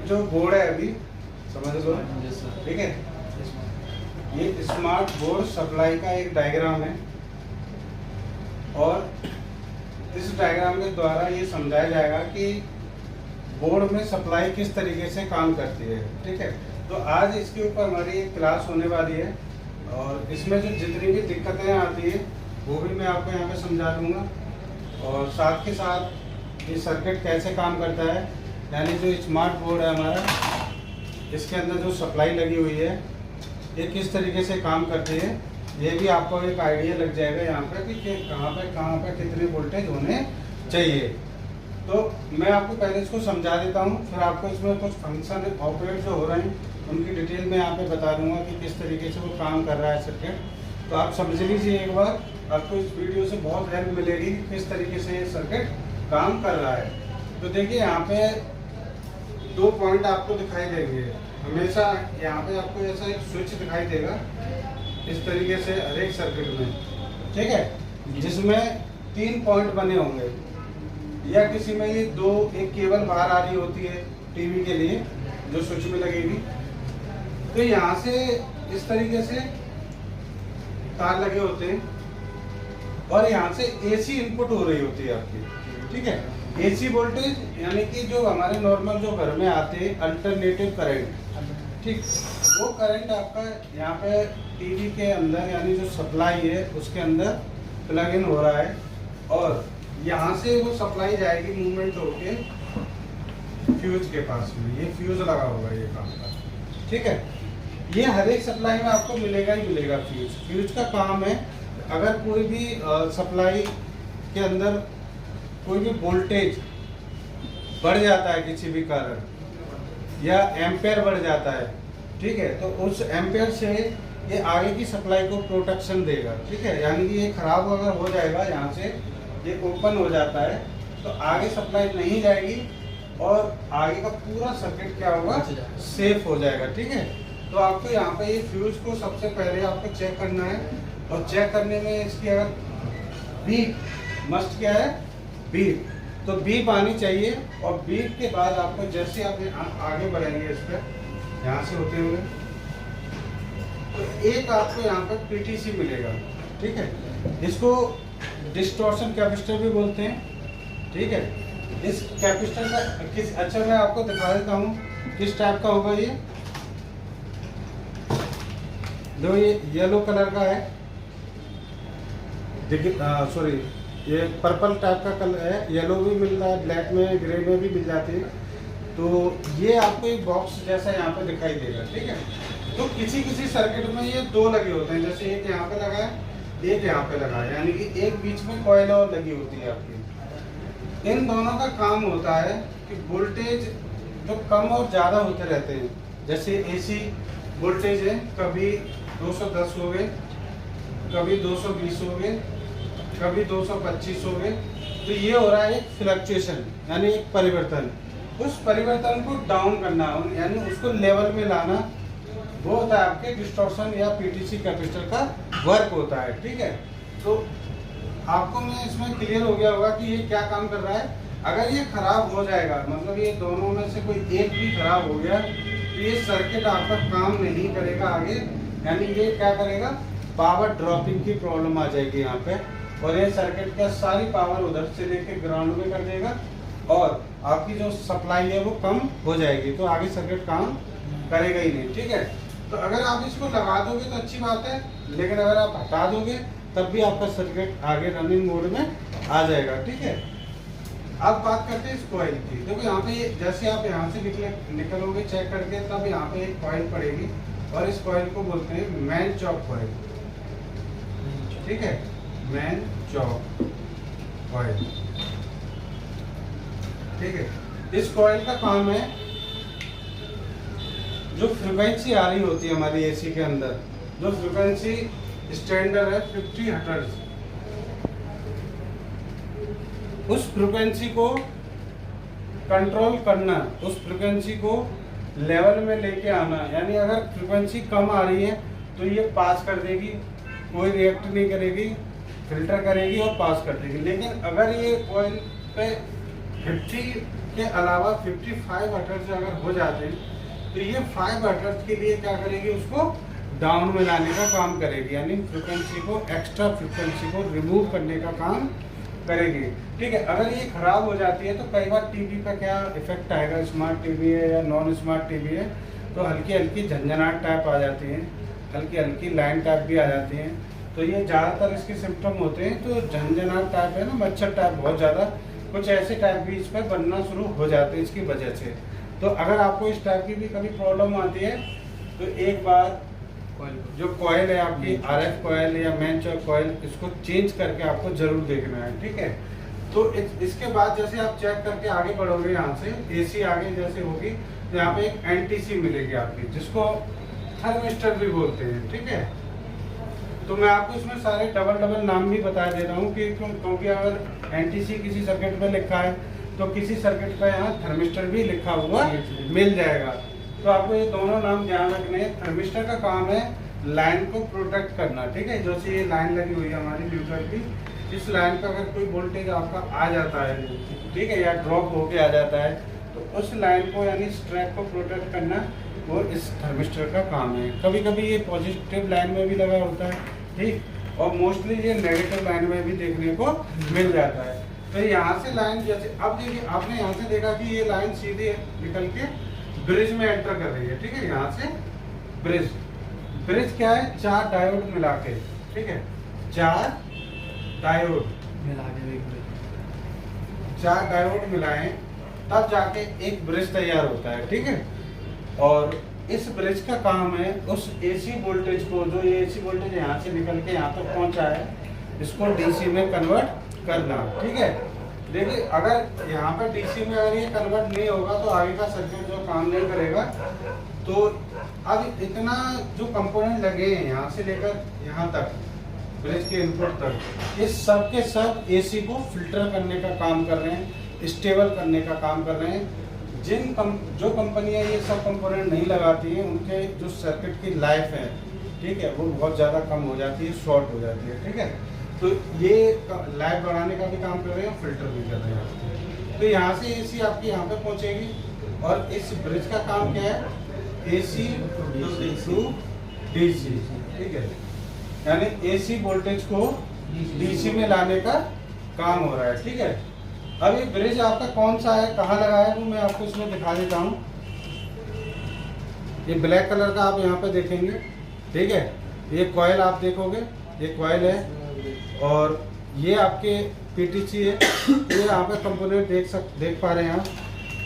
जो बोर्ड है अभी समझ लो, ठीक है। ये स्मार्ट बोर्ड सप्लाई का एक डायग्राम है और इस डायग्राम के द्वारा ये समझाया जाएगा कि बोर्ड में सप्लाई किस तरीके से काम करती है, ठीक है। तो आज इसके ऊपर हमारी एक क्लास होने वाली है और इसमें जो जितनी भी दिक्कतें आती है वो भी मैं आपको यहाँ पे समझा दूँगा और साथ के साथ ये सर्किट कैसे काम करता है, यानी जो स्मार्ट बोर्ड है हमारा, इसके अंदर जो सप्लाई लगी हुई है ये किस तरीके से काम करती है, ये भी आपको एक आइडिया लग जाएगा यहाँ पे कि कहाँ पे कितने वोल्टेज होने चाहिए। तो मैं आपको पहले इसको समझा देता हूँ, फिर आपको इसमें कुछ फंक्शन ऑपरेट जो हो रहे हैं उनकी डिटेल में यहाँ पे बता दूंगा कि किस तरीके से वो काम कर रहा है सर्किट। तो आप समझ लीजिए एक बार, आपको इस वीडियो से बहुत हेल्प मिलेगी कि किस तरीके से ये सर्किट काम कर रहा है। तो देखिए यहाँ पे दो पॉइंट आपको दिखाई देंगे हमेशा, यहाँ पे आपको ऐसा एक स्विच दिखाई देगा इस तरीके से हर एक सर्किट में, ठीक है, जिसमें 3 पॉइंट बने होंगे या किसी में ये एक केबल बाहर आ रही होती है टीवी के लिए जो स्विच में लगेगी। तो यहाँ से इस तरीके से तार लगे होते हैं और यहाँ से एसी इनपुट हो रही होती है आपकी, ठीक है। एसी वोल्टेज यानी कि जो हमारे नॉर्मल जो घर में आते हैं अल्टरनेटिव करंट, ठीक, वो करंट आपका यहाँ पे टीवी के अंदर यानी जो सप्लाई है उसके अंदर प्लग इन हो रहा है और यहाँ से वो सप्लाई जाएगी मूवमेंट होके फ्यूज के पास में, ये फ्यूज लगा होगा ये काम का, ठीक है। ये हर एक सप्लाई में आपको मिलेगा ही मिलेगा फ्यूज। फ्यूज का काम है, अगर कोई भी सप्लाई के अंदर कोई भी वोल्टेज बढ़ जाता है किसी भी कारण या एम्पेयर बढ़ जाता है, ठीक है, तो उस एम्पेयर से ये आगे की सप्लाई को प्रोटेक्शन देगा, ठीक है। यानी कि ये खराब अगर हो जाएगा, यहाँ से ये ओपन हो जाता है तो आगे सप्लाई नहीं जाएगी और आगे का पूरा सर्किट क्या होगा, सेफ हो जाएगा, ठीक है। तो आपको यहाँ पे ये फ्यूज को सबसे पहले आपको चेक करना है और चेक करने में इसकी अगर बीप मस्ट क्या है, बीप, तो बीप आनी चाहिए और बीप के बाद आपको जैसे आप आगे बढ़ेंगे इस पर यहाँ से होते हुए तो एक आपको यहाँ पर पीटीसी मिलेगा, ठीक है। इसको डिस्टॉर्शन कैपेसिटर भी बोलते हैं, ठीक है। इस कैपेसिटर का किस, अच्छा मैं आपको दिखा देता हूँ किस टाइप का होगा ये। दो ये येलो कलर का है, सॉरी ये पर्पल टाइप का कलर है, येलो भी मिल रहा है, ब्लैक में, ग्रे में भी मिल जाती है। तो ये आपको एक बॉक्स जैसा यहाँ पे दिखाई देगा, ठीक है। तो किसी किसी सर्किट में ये दो लगे होते हैं, जैसे एक यहाँ पे लगा है, एक यहाँ पे लगा है, यानी कि एक बीच में कॉइल और लगी होती है आपकी। इन दोनों का काम होता है कि वोल्टेज जो कम और ज़्यादा होते रहते हैं, जैसे एसी वोल्टेज है, कभी 210 हो गए, कभी 220 हो गए, कभी 225 हो गए, तो ये हो रहा है एक फ्लक्चुएशन यानी एक परिवर्तन। उस परिवर्तन को डाउन करना यानी उसको लेवल में लाना, वो होता है आपके डिस्टॉर्शन या पीटीसी कैपेसिटर का वर्क होता है, ठीक है। तो आपको मैं इसमें क्लियर हो गया होगा कि ये क्या काम कर रहा है। अगर ये खराब हो जाएगा, मतलब ये दोनों में से कोई एक भी खराब हो गया तो ये सर्किट आपका काम नहीं करेगा आगे, यानी ये क्या करेगा, पावर ड्रॉपिंग की प्रॉब्लम आ जाएगी यहाँ पे और ये सर्किट का सारी पावर उधर से लेके ग्राउंड में कर देगा और आपकी जो सप्लाई है वो कम हो जाएगी, तो आगे सर्किट काम करेगा ही नहीं, ठीक है। तो अगर आप इसको लगा दोगे तो अच्छी बात है, लेकिन अगर आप हटा दोगे तब भी आपका सर्किट आगे रनिंग मोड में आ जाएगा, ठीक है। अब बात करते हैं इस कॉइल की। देखो यहाँ पे ये जैसे आप यहाँ से निकलोगे चेक करके, तब यहाँ पे एक कॉइल पड़ेगी और इस कॉइल को बोलते हैं मैन चॉक कॉइल, ठीक है, मैन चॉक कॉइल, ठीक है। इस कॉइल का काम है, जो फ्रीक्वेंसी आ रही होती है हमारी एसी के अंदर, जो फ्रीक्वेंसी स्टैंडर्ड है 50 हर्ट्ज, उस फ्रीक्वेंसी को कंट्रोल करना, उस फ्रीक्वेंसी को लेवल में लेके आना, यानी अगर फ्रीक्वेंसी कम आ रही है तो ये पास कर देगी, कोई रिएक्ट नहीं करेगी, फिल्टर करेगी और पास कर देगी। लेकिन अगर ये कॉइल पे 50 के अलावा 55 हर्ट्ज अगर हो जाते हैं तो ये 5 हर्ट्ज के लिए क्या करेगी, उसको डाउन में लाने का काम करेगी, यानी फ्रिक्वेंसी को, एक्स्ट्रा फ्रिक्वेंसी को रिमूव करने का काम करेगी। ठीक है, अगर ये खराब हो जाती है तो कई बार टीवी का क्या इफेक्ट आएगा, स्मार्ट टीवी है या नॉन स्मार्ट टीवी है, तो हल्की हल्की झंझनाहट टाइप आ जाती है, हल्की हल्की लाइन टाइप भी आ जाती हैं। तो ये ज़्यादातर इसके सिम्टम होते हैं। तो झंझनाहट टाइप है ना, मच्छर टाइप, बहुत ज़्यादा कुछ ऐसे टाइप भी इस पर बनना शुरू हो जाते हैं इसकी वजह से। तो अगर आपको इस टाइप की भी कभी प्रॉब्लम आती है तो एक बार जो कॉयल है आपकी RF कॉयल या मेन कॉयल, इसको चेंज करके आपको जरूर देखना है। ठीक है, तो इसके बाद जैसे आप चेक करके आगे बढ़ोगे, यहाँ से AC आगे जैसे होगी तो यहाँ पे एक NTC मिलेगी आपकी, जिसको थर्मिस्टर भी बोलते हैं। ठीक है, तो मैं आपको इसमें सारे डबल नाम भी बता दे रहा हूँ कि क्योंकि अगर NTC किसी सर्किट पर लिखा है तो किसी सर्किट पर यहाँ थर्मिस्टर भी लिखा हुआ मिल जाएगा। तो आपको ये दोनों नाम ध्यान रखने हैं। थर्मिस्टर का काम है लाइन को प्रोटेक्ट करना। ठीक है, जैसे ये लाइन लगी हुई है हमारी न्यूट्रल की, इस लाइन पर अगर कोई वोल्टेज आपका आ जाता है, ठीक है, या ड्रॉप होके आ जाता है, तो उस लाइन को यानी इस ट्रैक को प्रोटेक्ट करना वो इस थर्मिस्टर का काम है। कभी कभी ये पॉजिटिव लाइन में भी लगा होता है, ठीक, और मोस्टली ये नेगेटिव लाइन में भी देखने को मिल जाता है। तो यहाँ से लाइन जैसे अब देखिए, आपने यहाँ से देखा कि ये लाइन सीधे निकल के ब्रिज में एंटर कर रही है। ठीक है, यहाँ से ब्रिज क्या है, 4 डायोड मिला के, ठीक है, 4 डायोड मिला के, 4 डायोड मिलाएं तब जाके एक ब्रिज तैयार होता है। ठीक है, और इस ब्रिज का काम है उस AC वोल्टेज को, जो ये AC वोल्टेज यहाँ से निकल के यहाँ तक पहुँचा है, इसको DC में कन्वर्ट करना। ठीक है, देखिए अगर यहाँ पर DC में अगर ये कन्वर्ट नहीं होगा तो आगे का सर्किट जो काम नहीं करेगा। तो अब इतना जो कंपोनेंट लगे हैं यहाँ से लेकर यहाँ तक ब्रिज के इनपुट तक, ये सब के सब AC को फिल्टर करने का काम कर रहे हैं, स्टेबल करने का काम कर रहे हैं। जो कंपनियां ये सब कंपोनेंट नहीं लगाती हैं उनके जो सर्किट की लाइफ है, ठीक है, वो बहुत ज़्यादा कम हो जाती है, शॉर्ट हो जाती है। ठीक है, तो ये लाइफ बढ़ाने का भी काम कर रहे हैं, फिल्टर भी कर रहे हैं। तो यहाँ से AC आपकी यहाँ पे पहुँचेगी, और इस ब्रिज का काम क्या है, AC टू DC। ठीक है, यानी AC वोल्टेज को DC में लाने का काम हो रहा है। ठीक है, अब ये ब्रिज आपका कौन सा है, कहाँ लगा है, वो मैं आपको इसमें दिखा देता हूँ। ये ब्लैक कलर का आप यहाँ पे देखेंगे। ठीक है, ये कॉयल आप देखोगे, ये कॉयल है, और ये आपके PTC है। ये यहाँ पे कंपोनेंट देख पा रहे हैं आप।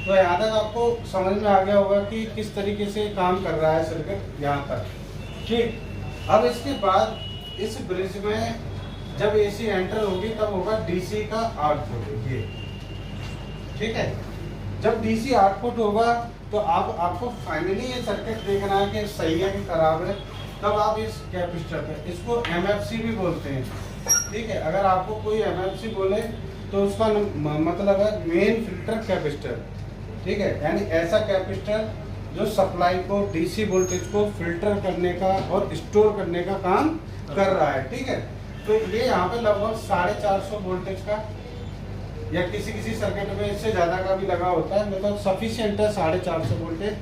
तो यहाँ तक आपको समझ में आ गया होगा कि किस तरीके से काम कर रहा है सर्किट यहाँ तक। ठीक, अब इसके बाद इस ब्रिज में जब AC एंटर होगी तब होगा DC का आउटपुट। ये ठीक है, जब DC आउटपुट होगा तो आपको फाइनली ये सर्किट देखना है कि सही है कि खराब है। तब आप इस कैपेसिटर पे, इसको MFC भी बोलते हैं। ठीक है, अगर आपको कोई MFC बोले तो उसका मतलब है मेन फिल्टर कैपेसिटर। ठीक है, यानी ऐसा कैपेसिटर जो सप्लाई को, DC वोल्टेज को फिल्टर करने का और स्टोर करने का काम कर रहा है। ठीक है, तो ये यहाँ पे लगभग 450 वोल्टेज का, या किसी सर्किट में इससे ज़्यादा का भी लगा होता है, मतलब सफिशिएंट है 450 वोल्टेज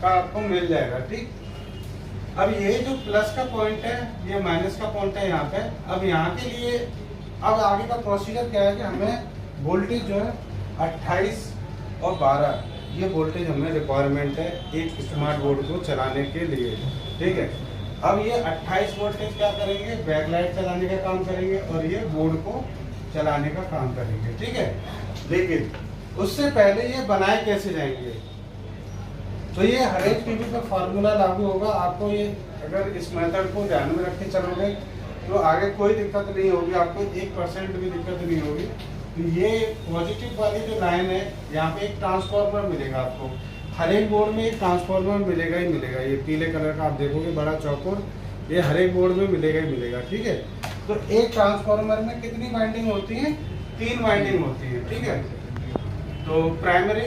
का आपको मिल जाएगा। ठीक, अब ये जो प्लस का पॉइंट है, ये माइनस का पॉइंट है यहाँ पे। अब यहाँ के लिए अब आगे का प्रोसीजर क्या है कि हमें वोल्टेज जो है 28 और 12 ये वोल्टेज हमें रिक्वायरमेंट है एक स्मार्ट बोर्ड को चलाने के लिए। ठीक है, अब ये 28 वोल्टेज क्या करेंगे, बैकलाइट चलाने का काम करेंगे, और ये बोर्ड को चलाने का काम करेंगे। ठीक है, लेकिन उससे पहले ये बनाए कैसे जाएंगे, तो ये हर एक टीवी पे फार्मूला लागू होगा। आपको ये अगर इस मेथड को ध्यान में रख के चलोगे तो आगे कोई दिक्कत नहीं होगी, आपको 1% भी दिक्कत नहीं होगी। तो ये पॉजिटिव वाली जो लाइन है, यहाँ पे एक ट्रांसफार्मर मिलेगा आपको, हर एक बोर्ड में एक ट्रांसफार्मर मिलेगा ही मिलेगा। ये पीले कलर का आप देखोगे बड़ा चौकोर, ये हर एक बोर्ड में मिलेगा ही मिलेगा। ठीक है, तो एक ट्रांसफार्मर में कितनी वाइंडिंग होती है, 3 वाइंडिंग होती है। ठीक है, तो प्राइमरी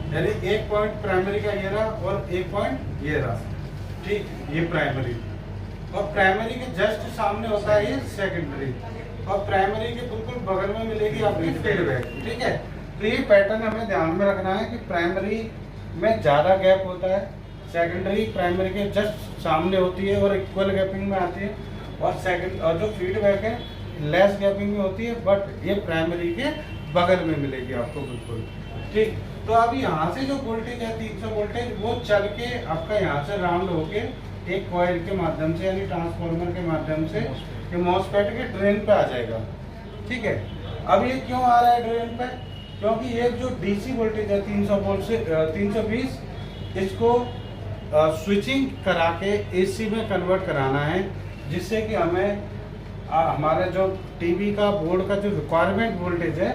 यानी एक पॉइंट प्राइमरी का ये रहा और एक पॉइंट ये रहा। ठीक, ये प्राइमरी, और प्राइमरी के जस्ट सामने होता है ये सेकेंडरी, और प्राइमरी के बिल्कुल बगल में मिलेगी आपकी फीडबैक। ठीक है, तो तो ये पैटर्न हमें ध्यान में रखना है कि प्राइमरी में ज़्यादा गैप होता है, सेकेंडरी प्राइमरी के जस्ट सामने होती है और इक्वल गैपिंग में आती है, और जो फीडबैक है लेस गैपिंग में होती है, बट ये प्राइमरी के बगल में मिलेगी आपको बिल्कुल। ठीक, तो अब यहाँ से जो वोल्टेज है 300 वोल्टेज वो चल के आपका यहाँ से राउंड होके एक कॉइल के माध्यम से यानी ट्रांसफार्मर के माध्यम से ये मॉसफेट के ड्रेन पे आ जाएगा। ठीक है, अब ये क्यों आ रहा है ड्रेन पे? क्योंकि ये जो डीसी वोल्टेज है 300 वोल्ट से 320, इसको स्विचिंग करा के एसी में कन्वर्ट कराना है, जिससे कि हमें हमारे जो टीवी का बोर्ड का जो रिक्वायरमेंट वोल्टेज है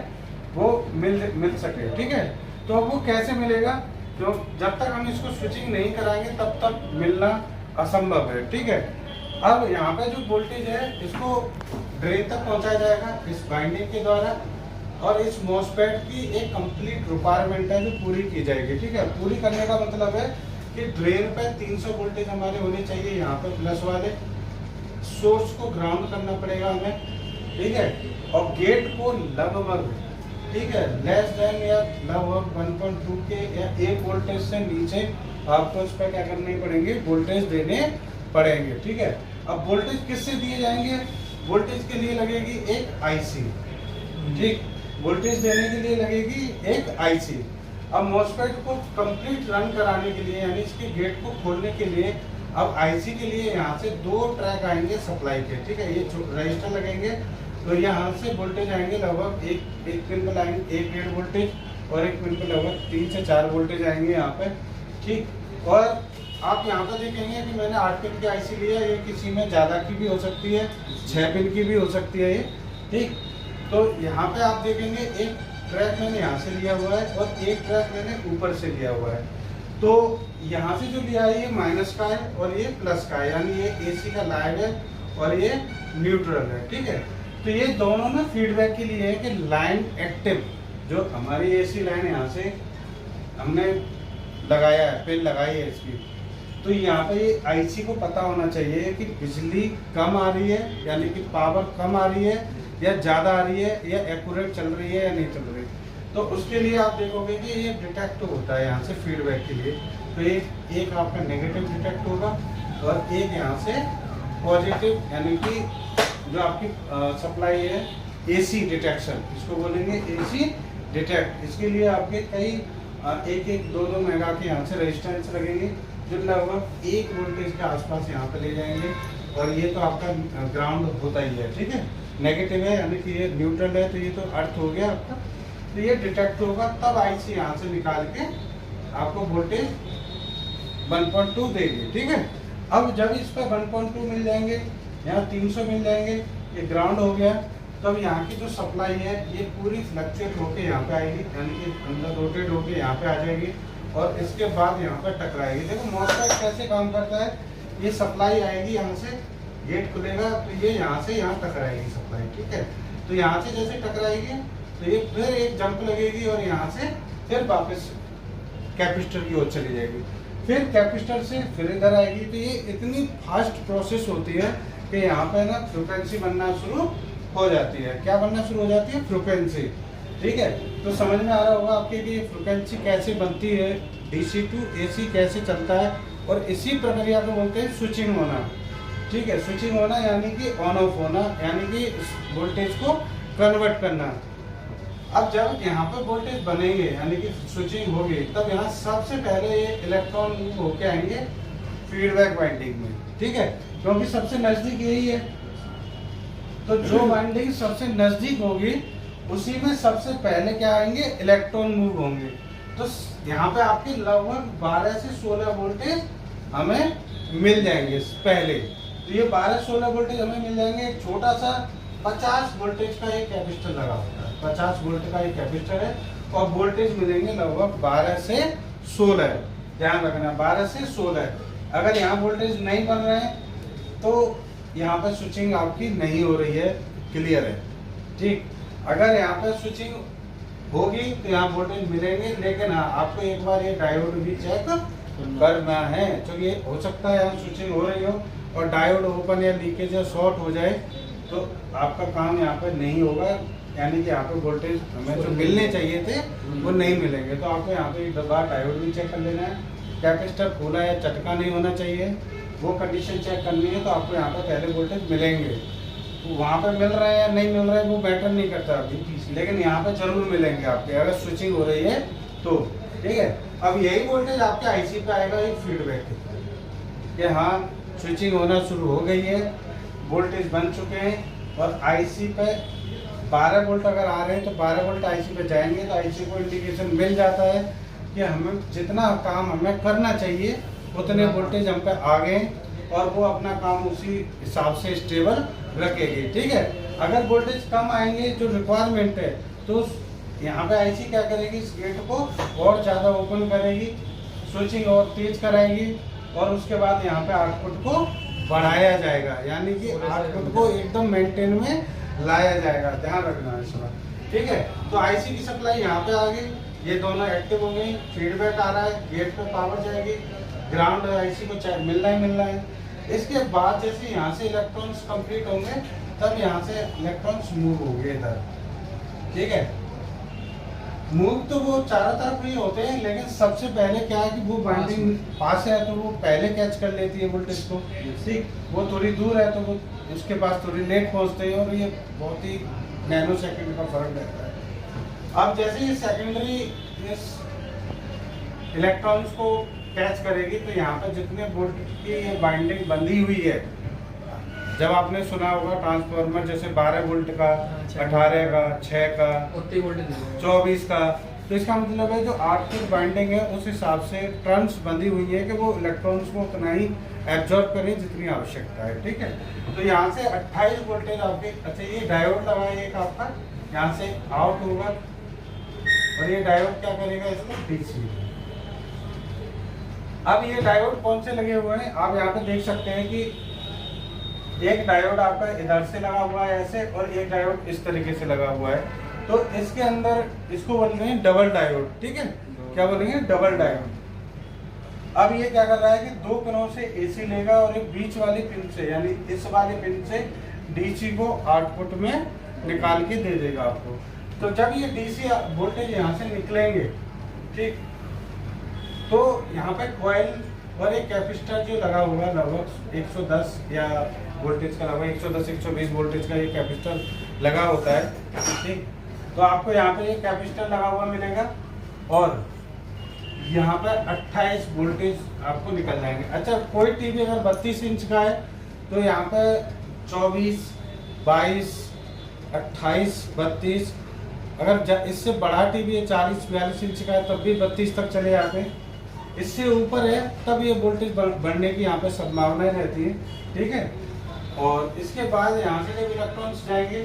वो मिल सके। ठीक है, तो वो कैसे मिलेगा? तो जब तक हम इसको स्विचिंग नहीं कराएंगे तब तक मिलना असंभव है। ठीक है, अब यहाँ पे जो वोल्टेज है इसको ड्रेन तक पहुँचाया जाएगा इस बाइंडिंग के द्वारा, और इस मॉसफेट की एक कंप्लीट रिक्वायरमेंट है जो पूरी की जाएगी। ठीक है, पूरी करने का मतलब है कि ड्रेन पे 300 वोल्टेज हमारे होने चाहिए, यहाँ पे प्लस वाले सोर्स को ग्राउंड करना पड़ेगा हमें। ठीक है, और गेट को लगभग, ठीक है, लेस देन या लगभग 1.2 के या 1 वोल्टेज से नीचे आपको इस पर क्या करने पड़ेंगे, वोल्टेज देने पड़ेंगे। ठीक है, अब वोल्टेज किससे दिए जाएंगे? वोल्टेज के लिए लगेगी एक आईसी। ठीक, वोल्टेज देने के लिए लगेगी एक आईसी। अब मॉसफेट को कंप्लीट रन कराने के लिए यानी इसके गेट को खोलने के लिए अब आईसी के लिए यहाँ से 2 ट्रैक आएंगे सप्लाई के। ठीक है, ये रजिस्टर लगेंगे, तो यहाँ से वोल्टेज आएंगे लगभग एक पिन पर आएंगे 1.5 वोल्टेज और एक पिन पर लगभग 3 से 4 वोल्टेज आएंगे यहाँ पे। ठीक, और आप यहाँ पर देखेंगे कि मैंने 8 पिन की आईसी लिया, ये किसी में ज़्यादा की भी हो सकती है, 6 पिन की भी हो सकती है ये। ठीक, तो यहाँ पे आप देखेंगे एक ट्रैक मैंने यहाँ से लिया हुआ है और एक ट्रैक मैंने ऊपर से लिया हुआ है। तो यहाँ से जो लिया है ये माइनस का है और ये प्लस का है, यानी ये एसी का लाइव है और ये न्यूट्रल है। ठीक है, तो ये दोनों में फीडबैक के लिए है कि लाइन एक्टिव, जो हमारी एसी लाइन यहाँ से हमने लगाया है, पिन लगाई है इसकी, तो यहाँ पे ये आईसी को पता होना चाहिए कि बिजली कम आ रही है यानी कि पावर कम आ रही है या ज़्यादा आ रही है या एक्यूरेट चल रही है या नहीं चल रही। तो उसके लिए आप देखोगे कि ये डिटेक्ट होता है यहाँ से फीडबैक के लिए। तो एक आपका नेगेटिव डिटेक्ट होगा और एक यहाँ से पॉजिटिव, यानी कि जो आपकी सप्लाई है एसी डिटेक्शन, इसको बोलेंगे एसी डिटेक्ट। इसके लिए आपके कई 1-2 मेगा के यहाँ से रेजिस्टेंस लगेंगे जो लगभग 1 वोल्टेज के आसपास यहाँ पे ले जाएंगे, और ये तो आपका ग्राउंड होता ही है। ठीक है, नेगेटिव है यानी कि ये न्यूट्रल है, तो ये तो अर्थ हो गया आपका। तो ये डिटेक्ट होगा, तब आईसी यहाँ से निकाल के आपको वोल्टेज 1.2 देगी। ठीक है, अब जब इस पर 1.2 मिल जाएंगे, यहाँ 300 मिल जाएंगे, ये ग्राउंड हो गया, तब यहाँ की जो सप्लाई है ये पूरी फ्लक्चुएट होके यहाँ पे आएगी, यानी कि अंदर रोटेट होके यहाँ पे आ जाएगी और इसके बाद यहाँ पे टकराएगी। देखो मॉसफेट कैसे काम करता है, ये सप्लाई आएगी यहाँ से, गेट खुलेगा तो ये यहाँ से यहाँ टकराएगी सप्लाई। ठीक है, तो यहाँ से जैसे टकराएगी तो ये फिर एक जंप लगेगी और यहाँ से फिर वापस कैपेसिटर की ओर चली जाएगी, फिर कैपेसिटर से फिर इधर आएगी। तो ये इतनी फास्ट प्रोसेस होती है कि यहाँ पे ना फ्रिक्वेंसी बनना शुरू हो जाती है। क्या बनना शुरू हो जाती है? फ्रिक्वेंसी। ठीक है, तो समझ में आ रहा होगा आपके कि फ्रिक्वेंसी कैसे बनती है, डीसी टू एसी कैसे चलता है, और इसी प्रक्रिया को बोलते हैं स्विचिंग होना। ठीक है, स्विचिंग होना यानी कि ऑन ऑफ होना, यानी कि वोल्टेज को कन्वर्ट करना। अब जब यहाँ पे वोल्टेज बनेंगे यानी कि स्विचिंग होगी, तब यहाँ सबसे पहले ये इलेक्ट्रॉन मूव होके आएंगे फीडबैक वाइंडिंग में। ठीक है, क्योंकि सबसे नजदीक यही है, तो जो वाइंडिंग सबसे नजदीक होगी उसी में सबसे पहले क्या आएंगे, इलेक्ट्रॉन मूव होंगे। तो यहाँ पे आपके लगभग 12 से 16 वोल्टेज हमें मिल जाएंगे पहले। तो ये 12-16 वोल्टेज हमें मिल जाएंगे। एक छोटा सा 50 वोल्टेज का एक कैपेसिटर लगा होता है, 50 वोल्ट का एक कैपेसिटर है, और वोल्टेज मिलेंगे लगभग 12 से 16। ध्यान रखना 12 से 16। अगर यहाँ वोल्टेज नहीं बन रहे हैं तो यहाँ पर स्विचिंग आपकी नहीं हो रही है, क्लियर है। ठीक, अगर यहाँ पर स्विचिंग होगी तो यहाँ वोल्टेज मिलेंगे, लेकिन हाँ आपको एक बार ये डायोड भी चेक करना है। तो ये हो सकता है यहाँ स्विचिंग हो रही हो और डायोड ओपन या लीकेज या शॉर्ट हो जाए तो आपका काम यहाँ पर नहीं होगा, यानी कि यहाँ पे वोल्टेज हमें जो मिलने चाहिए थे वो नहीं मिलेंगे। तो आपको यहाँ पे एक बार डायोड भी चेक कर लेना है, कैपेसिटर खुला या चटका नहीं होना चाहिए, वो कंडीशन चेक करनी है। तो आपको यहाँ पे पहले वोल्टेज मिलेंगे, वहाँ पे मिल रहा है या नहीं मिल रहा है वो मैटर नहीं करता अभी, लेकिन यहाँ पे जरूर मिलेंगे आपके, अगर स्विचिंग हो रही है तो। ठीक है, अब यही वोल्टेज आपके आईसी पे आएगा एक फीडबैक कि हाँ स्विचिंग होना शुरू हो गई है, वोल्टेज बन चुके हैं, और आईसी पे 12 वोल्ट अगर आ रहे हैं तो 12 वोल्ट आईसी पे जाएंगे तो आईसी को इंडिकेशन मिल जाता है कि हमें जितना काम हमें करना चाहिए उतने वोल्टेज हम पे आ गए, और वो अपना काम उसी हिसाब से स्टेबल रखेगी। ठीक है, अगर वोल्टेज कम आएंगे जो रिक्वायरमेंट है तो यहाँ पे आईसी क्या करेगी, इस गेट को और ज़्यादा ओपन करेगी, स्विचिंग और तेज कराएगी, और उसके बाद यहाँ पे आउटपुट को बढ़ाया जाएगा, यानी कि आउटपुट को एकदम मेंटेन में लाया जाएगा। ध्यान रखना है इस बात। ठीक है, तो आईसी की सप्लाई यहाँ पे आ गई, ये दोनों एक्टिव हो गई, फीडबैक आ रहा है, गेट पे पावर जाएगी, ग्राउंड आईसी को मिलना ही मिलना है। इसके बाद जैसे यहाँ से इलेक्ट्रॉन्स कंप्लीट होंगे तब यहाँ से इलेक्ट्रॉन्स मूव होंगे इधर। ठीक है, मूव तो वो चारों तरफ ही होते हैं, लेकिन सबसे पहले क्या है कि वो बाइंडिंग पास है तो वो पहले कैच कर लेती है वोल्टेज को। ठीक, वो थोड़ी दूर है तो वो उसके पास थोड़ी लेट पहुंचते हैं, और ये बहुत ही नैनो सेकंड का फर्क रहता है। अब जैसे ये सेकेंडरी इस इलेक्ट्रॉन्स को कैच करेगी तो यहाँ पर जितने वोल्ट की ये बाइंडिंग बंधी हुई है, जब आपने सुना होगा ट्रांसफार्मर जैसे 12 वोल्ट का, 18 का, 6 का, 24 का, तो इसका मतलब है जो आउटपुट बाइंडिंग है उस हिसाब से टर्न्स बंधी हुई है कि वो इलेक्ट्रॉन्स को उतना ही एब्जॉर्ब करें जितनी आवश्यकता है। ठीक है, तो यहाँ से 28 वोल्टेज आपके, अच्छा ये डायोड लगा है एक आपका, यहाँ से आउट होगा, और ये डायोड क्या करेगा, इसको डीसी। अब ये डायोड कौन से लगे हुए हैं आप यहाँ पे देख सकते हैं कि एक डायोड आपका इधर से लगा हुआ है ऐसे, और एक डायोड इस तरीके से लगा हुआ है। तो इसके अंदर इसको बोलते हैं डबल डायोड। ठीक है, क्या बोलेंगे, डबल डायोड। अब ये क्या कर रहा है कि 2 पिनों से एसी लेगा और एक बीच वाली पिन से, यानी इस वाले पिन से डीसी को आउटपुट में निकाल के दे देगा आपको। तो जब ये डीसी वोल्टेज यहाँ से निकलेंगे, ठीक, तो यहाँ पे कॉइल और एक कैपेसिटर जो लगा हुआ है लगभग 110 या वोल्टेज का, लगभग 110-120 वोल्टेज का ये कैपेसिटर लगा होता है। ठीक, तो आपको यहाँ पे ये कैपेसिटर लगा हुआ मिलेगा, और यहाँ पे 28 वोल्टेज आपको निकल जाएंगे। अच्छा, कोई टीवी अगर 32 इंच का है तो यहाँ पे 24, 22, 28, 32, अगर इससे बड़ा टीवी है 40-42 इंच का है तब भी 32 तक चले जाते हैं। इससे ऊपर है तब ये वोल्टेज बढ़ने की यहाँ पे संभावनाएं रहती है। ठीक है, और इसके बाद यहाँ से जब इलेक्ट्रॉन्स जाएंगे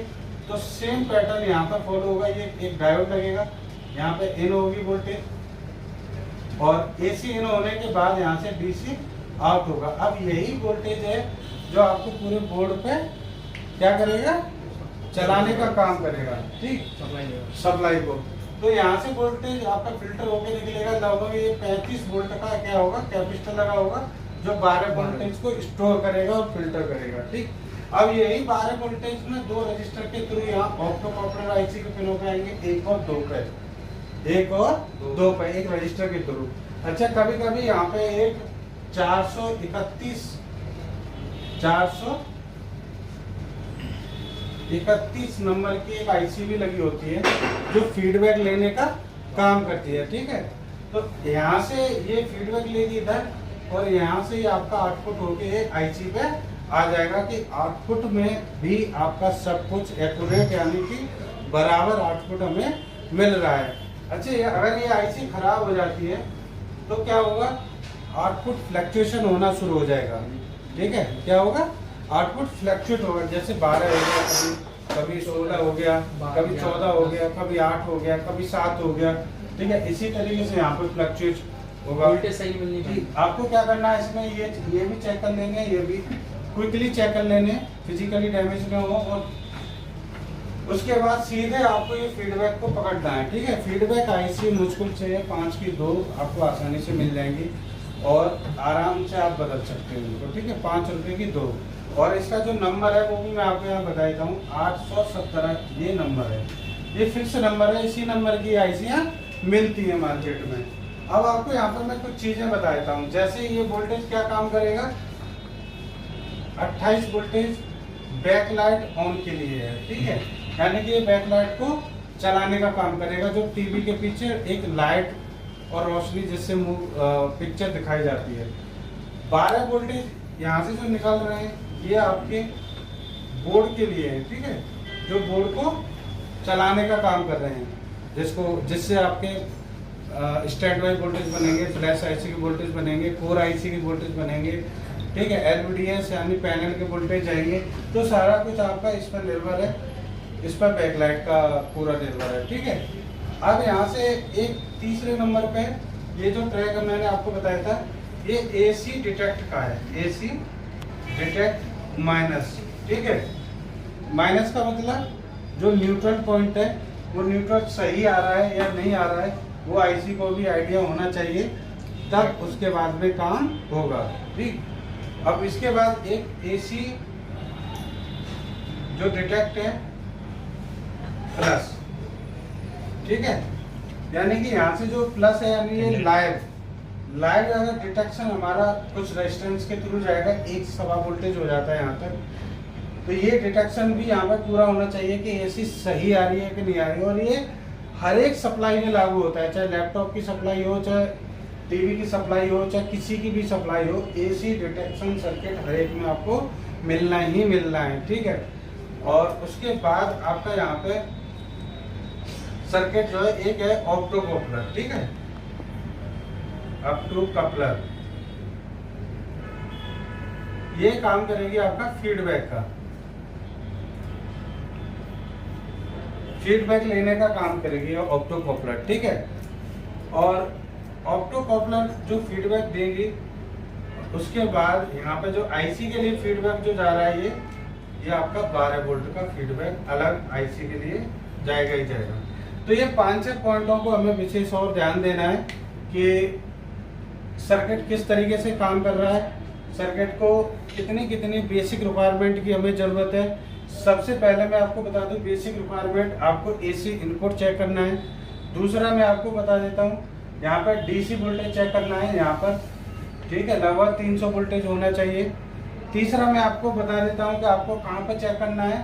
तो सेम पैटर्न यहाँ पर फॉलो होगा। ये एक डायोड लगेगा, यहाँ पे इन होगी वोल्टेज, और एसी इन होने के बाद यहाँ से डीसी आउट होगा। अब यही वोल्टेज है जो आपको पूरे बोर्ड पे क्या करेगा, चलाने का काम करेगा। ठीक, सप्लाई को। तो यहाँ से वोल्टेज आपका फिल्टर होकर निकलेगा, लगभग ये 35 वोल्ट का क्या होगा, कैपेसिटर लगा होगा जो 12 वोल्टेज को स्टोर करेगा और फिल्टर करेगा। ठीक, अब यही 12 वोल्टेज में 2 रजिस्टर के थ्रू यहाँ ऑप्टो कॉपरेट आईसी के पिनों पे आएंगे, 1 और 2 पे, 1 और 2 पे, एक रजिस्टर के थ्रू। अच्छा, कभी कभी यहाँ पे एक 431 नंबर की एक आईसी भी लगी होती है जो फीडबैक लेने का काम करती है। ठीक है, तो यहाँ से ये फीडबैक लेगी इधर, और यहाँ से ये आपका आउटपुट होके आईसी पे आ जाएगा कि आउटपुट में भी आपका सब कुछ एक्यूरेट, यानी कि बराबर आउटपुट हमें मिल रहा है। अच्छा, अगर ये आईसी खराब हो जाती है तो क्या होगा, आउटपुट फ्लक्चुएशन होना शुरू हो जाएगा। ठीक है, क्या होगा, आउटपुट फ्लक्चुएट होगा, जैसे 12 हो गया, कभी 16 हो गया, कभी 14 हो गया, कभी 8 हो गया, कभी 7 हो गया। ठीक है, इसी तरीके से यहाँ पे फ्लक्चुएट होगा। वोल्टेज सही मिलनी चाहिए। आपको क्या करना है इसमें, ये भी चेक कर लेंगे, ये भी क्विकली चेक कर लेने, फिजिकली डैमेज ना हो, और उसके बाद सीधे आपको ये फीडबैक को पकड़ना है। ठीक है, फीडबैक आईसी मुश्किल से 5 की 2 आपको आसानी से मिल जाएंगी, और आराम से आप बदल सकते हैं उनको। ठीक है, 5 रुपए की 2, और इसका जो नंबर है वो भी मैं आपको यहाँ बता देता हूँ, 817 ये नंबर है। ये फिक्स नंबर है, इसी नंबर की आईसियाँ मिलती हैं मार्केट में। अब आपको यहाँ पर मैं कुछ चीज़ें बता देता हूँ। जैसे ये वोल्टेज क्या काम करेगा, 28 वोल्टेज बैकलाइट ऑन के लिए है, ठीक है, यानी कि ये बैकलाइट को चलाने का काम करेगा, जो टीवी के पीछे एक लाइट और रोशनी जिससे पिक्चर दिखाई जाती है। 12 वोल्टेज यहाँ से जो निकाल रहे हैं ये आपके बोर्ड के लिए है, ठीक है, जो बोर्ड को चलाने का काम कर रहे हैं, जिससे आपके स्टैंड बाई वोल्टेज बनेंगे, फ्लैश आईसी के वोल्टेज बनेंगे, कोर आईसी के वोल्टेज बनेंगे, ठीक है, एलवीडीएस यानी पैनल के वोल्टेज जाएंगे। तो सारा कुछ आपका इस पर निर्भर है, इस पर बैकलाइट का पूरा निर्भर है, ठीक है। अब यहाँ से एक तीसरे नंबर पे ये जो ट्रैक मैंने आपको बताया था, ये एसी डिटेक्ट का है, एसी डिटेक्ट माइनस, ठीक है। माइनस का मतलब जो न्यूट्रल पॉइंट है वो न्यूट्रल सही आ रहा है या नहीं आ रहा है, वो आईसी को भी आइडिया होना चाहिए, तब उसके बाद में काम होगा, ठीक। अब इसके बाद एक एसी जो डिटेक्ट है प्लस, ठीक है, यानी कि यहाँ से जो प्लस है यानी ये लाइव अगर डिटेक्शन हमारा कुछ रेजिस्टेंस के थ्रू जाएगा, 1.25 वोल्टेज हो जाता है यहाँ तक, तो ये डिटेक्शन भी यहाँ पर पूरा होना चाहिए कि एसी सही आ रही है कि नहीं आ रही है। और ये हर एक सप्लाई में लागू होता है, चाहे लैपटॉप की सप्लाई हो, चाहे टीवी की सप्लाई हो, चाहे किसी की भी सप्लाई हो, एसी डिटेक्शन सर्किट हर एक में आपको मिलना ही मिलना है, ठीक है। और उसके बाद आपका यहाँ पे सर्किट जो है, एक है ऑप्टो कपलर, ठीक है, ऑप्टो कपलर, ये काम करेगी आपका फीडबैक का, फीडबैक लेने का काम करेगी ऑप्टो कपलर, ठीक है। और ऑप्टो कपलर जो फीडबैक देगी, उसके बाद यहाँ पे जो आईसी के लिए फीडबैक जो जा रहा है, ये आपका 12 वोल्ट का फीडबैक अलग आईसी के लिए जाएगा ही जाएगा। तो ये 5-6 पॉइंटों को हमें विशेष और ध्यान देना है कि सर्किट किस तरीके से काम कर रहा है, सर्किट को कितनी बेसिक रिक्वायरमेंट की हमें ज़रूरत है। सबसे पहले मैं आपको बता दूं, बेसिक रिक्वायरमेंट आपको एसी इनपुट चेक करना है। दूसरा मैं आपको बता देता हूं, यहाँ पर डीसी वोल्टेज चेक करना है यहाँ पर, ठीक है, लगभग 300 वोल्टेज होना चाहिए। तीसरा मैं आपको बता देता हूँ कि आपको कहाँ पर चेक करना है,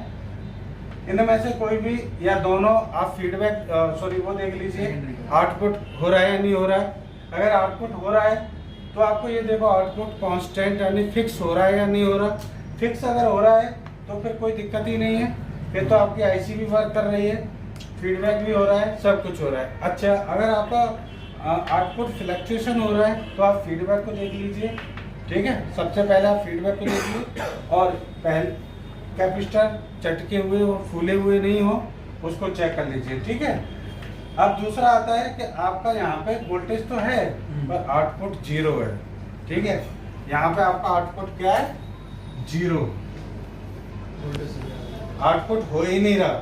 इनमें से कोई भी या दोनों आप फीडबैक वो देख लीजिए आउटपुट हो रहा है या नहीं हो रहा है। अगर आउटपुट हो रहा है तो आपको ये देखो आउटपुट कांस्टेंट यानी फिक्स हो रहा है या नहीं हो रहा। फिक्स अगर हो रहा है तो फिर कोई दिक्कत ही नहीं है, फिर तो आपकी आईसी भी वर्क कर रही है, फीडबैक भी हो रहा है, सब कुछ हो रहा है। अच्छा, अगर आपका आउटपुट फ्लक्चुएशन हो रहा है तो आप फीडबैक को देख लीजिए, ठीक है। सबसे पहले आप फीडबैक को देखिए और पहले कैपेसिटर चटके हुए और फूले हुए नहीं हो उसको चेक कर लीजिए, ठीक है। अब दूसरा आता है कि आपका यहाँ पे वोल्टेज तो है पर आउटपुट 0 है, ठीक है। यहाँ पे आपका आउटपुट क्या है, 0, आउटपुट हो ही नहीं रहा।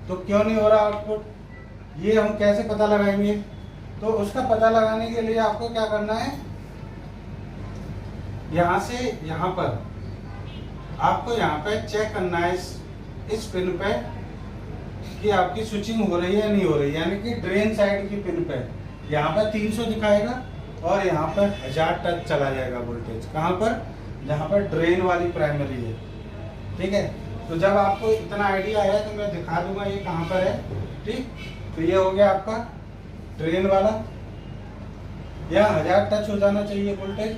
तो क्यों नहीं हो रहा आउटपुट, ये हम कैसे पता लगाएंगे? तो उसका पता लगाने के लिए आपको क्या करना है, यहाँ से यहाँ पर आपको यहाँ पे चेक करना है इस पिन पे कि आपकी स्विचिंग हो रही है या नहीं हो रही है, यानी कि ड्रेन साइड की पिन पे यहाँ पर 300 दिखाएगा और यहाँ पर 1000 टच चला जाएगा वोल्टेज। कहाँ पर, जहाँ पर ड्रेन वाली प्राइमरी है, ठीक है। तो जब आपको इतना आइडिया आया तो मैं दिखा दूंगा ये कहाँ पर है, ठीक। तो ये हो गया आपका ड्रेन वाला, यहाँ 1000 टच हो जाना चाहिए वोल्टेज।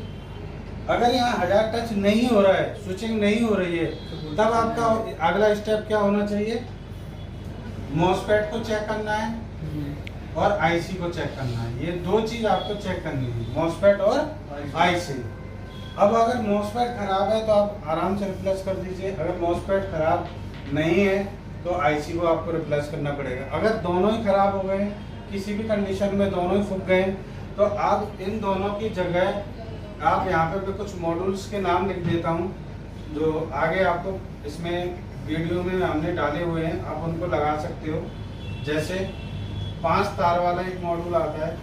अगर यहाँ 1000 टच नहीं हो रहा है, स्विचिंग नहीं हो रही है, तब आपका अगला स्टेप क्या होना चाहिए, मॉसफेट को चेक करना है और आईसी को चेक करना है। ये दो चीज आपको चेक करनी है, मॉसफेट और आईसी। अब अगर मॉसफेट खराब है तो आप आराम से रिप्लेस कर दीजिए, अगर मॉसफेट खराब नहीं है तो आईसी को आपको रिप्लेस करना पड़ेगा। अगर दोनों ही खराब हो गए, किसी भी कंडीशन में दोनों ही फूक गए, तो आप इन दोनों की जगह आप यहाँ पे कुछ मॉड्यूल्स के नाम लिख देता हूँ जो आगे आपको इसमें वीडियो में हमने डाले हुए हैं, आप उनको लगा सकते हो। जैसे 5 तार वाला एक मॉड्यूल आता है,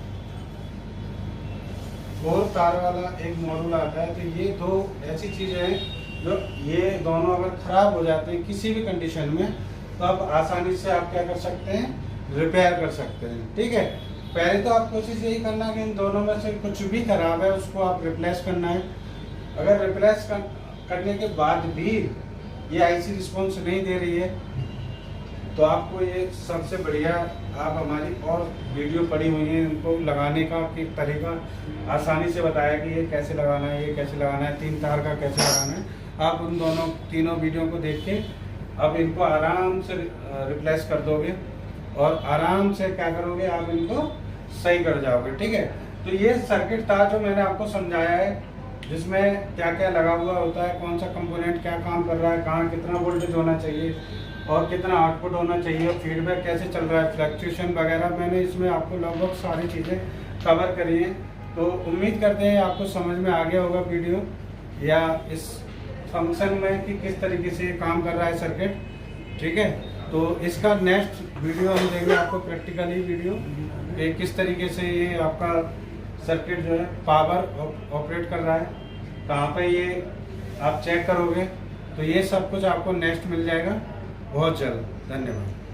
4 तार वाला एक मॉड्यूल आता है। तो ये दो ऐसी चीज़ें हैं जो ये दोनों अगर ख़राब हो जाते हैं किसी भी कंडीशन में, तो आप आसानी से आप क्या कर सकते हैं, रिपेयर कर सकते हैं। ठीक है, पहले तो आप कोशिश यही करना कि इन दोनों में से कुछ भी खराब है उसको आप रिप्लेस करना है। अगर रिप्लेस करने के बाद भी ये आईसी रिस्पॉन्स नहीं दे रही है तो आपको ये सबसे बढ़िया, आप हमारी और वीडियो पड़ी हुई है, इनको लगाने का किस तरीका आसानी से बताया कि ये कैसे लगाना है, ये कैसे लगाना है, 3 तार का कैसे लगाना है। आप उन तीनों वीडियो को देख के अब इनको आराम से रिप्लेस कर दोगे और आराम से क्या करोगे, आप इनको सही कर जाओगे। ठीक है, तो ये सर्किट था जो मैंने आपको समझाया है, जिसमें क्या क्या लगा हुआ होता है, कौन सा कंपोनेंट क्या काम कर रहा है, कहाँ कितना वोल्टेज होना चाहिए और कितना आउटपुट होना चाहिए, और फीडबैक कैसे चल रहा है, फ्लक्चुएशन वगैरह, मैंने इसमें आपको लगभग सारी चीज़ें कवर करी हैं। तो उम्मीद करते हैं आपको समझ में आ गया होगा वीडियो या इस फंक्शन में कि किस तरीके से ये काम कर रहा है सर्किट। ठीक है, तो इसका नेक्स्ट वीडियो हम देंगे आपको, प्रैक्टिकली वीडियो कि किस तरीके से ये आपका सर्किट जो है पावर ऑपरेट कर रहा है, कहाँ पे ये आप चेक करोगे। तो ये सब कुछ आपको नेक्स्ट मिल जाएगा बहुत जल्द। धन्यवाद।